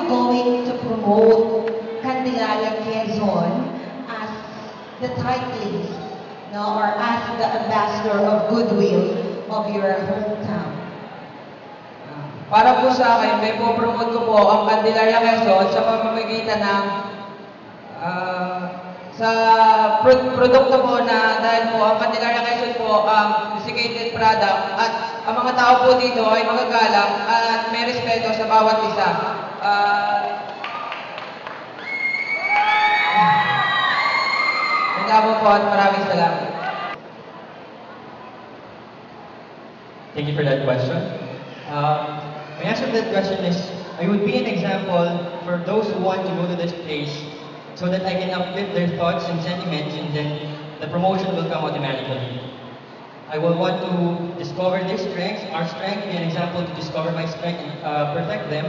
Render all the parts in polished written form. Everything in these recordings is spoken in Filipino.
going to promote Candelaria Quezon as the titlist, no, or as the ambassador of goodwill of your hometown? Para po sa akin, may po-promote ko po ang Candelaria Quezon sa pamamagitan ng sa produkto po na dahil po ang Candelaria Quezon po ang desiccated product at ang mga tao po dito ay magagalang at may respeto sa bawat isa. Malabo po at maraming salamat. Thank you for that question. My answer to that question is, I would be an example for those who want to go to this place so that I can uplift their thoughts and sentiments, and then the promotion will come automatically. I will want to discover their strengths, our strength, be an example to discover my strength and perfect them,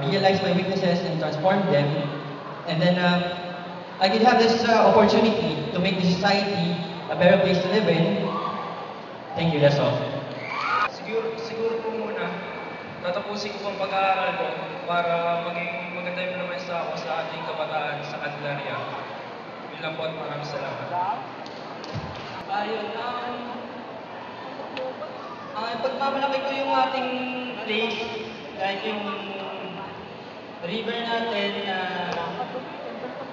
realize my weaknesses and transform them, and then I could have this opportunity to make the society a better place to live in. Thank you, that's all. Siguro po muna, tatapusin ko ang pag-aaral ko para maging maganda yung plamesa ako sa ating kabataan sa Candelaria. Yun lang po at maraming salamat. Ayun, pagmamalaki ko yung ating place, like yung river natin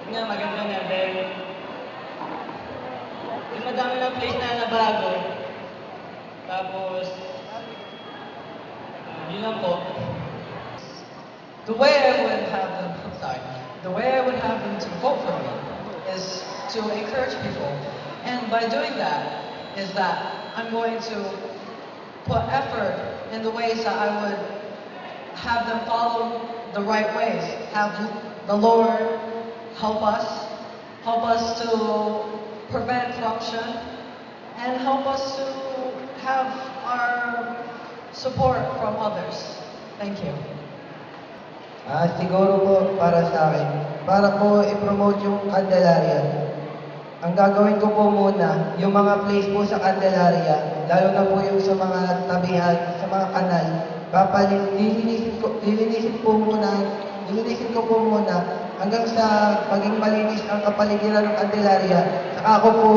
na maganda na din. Yung madami na place na nabago. Tapos, yun lang po. The way I would have them, the way I would have them to vote for me is to encourage people. And by doing that, is that I'm going to put effort in the ways that I would have them follow the right ways. Have the Lord help us to prevent corruption, and help us to have our support from others. Thank you. Siguro po para sa akin, para po i-promote yung Candelaria, ang gagawin ko po muna, yung mga place po sa Candelaria, lalo na po yung sa mga tabihan, sa mga kanal, lilinisin ko po muna hanggang sa maging malinis ang kapaligiran ng Candelaria. Saka ako po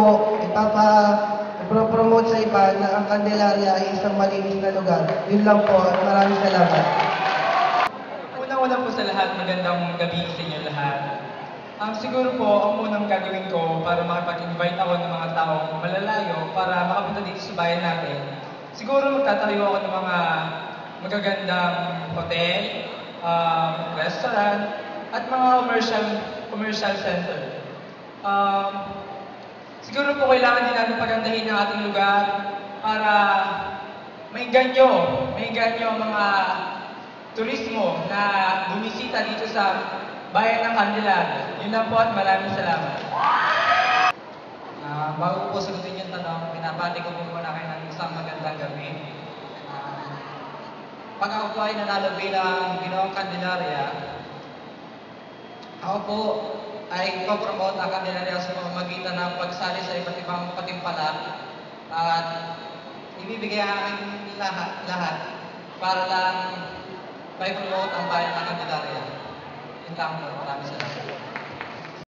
ipropromote sa iba na ang Candelaria ay isang malinis na lugar. Yun lang po at maraming salamat. Una-una po sa lahat, magandang gabi sa inyo lahat. Siguro po, ang unang gagawin ko para makipag-invite ako ng mga taong malalayo para makapunta dito sa bayan natin, siguro magtatayo ako ng mga magagandang hotel, restaurant, at mga commercial center. Siguro po kailangan din natin pagandahin ang ating lugar para maingganyo ang mga turismo na bumisita dito sa bayan ng Candelaria. Yun lang po at maraming salamat. Bago ko po sagutin yung tanong, pinapati ko po muna kayo ng isang magandang gabi. Pag ako po ay nanalo bilang Ginoong Candelaria, ako po ay ipopromote ang Candelaria sa pamamagitan ng pagsali sa iba't ibang patimpala at ibibigay ang lahat para lang may promote ang bayan ng Candelaria. Yun lang po. Maraming salamat.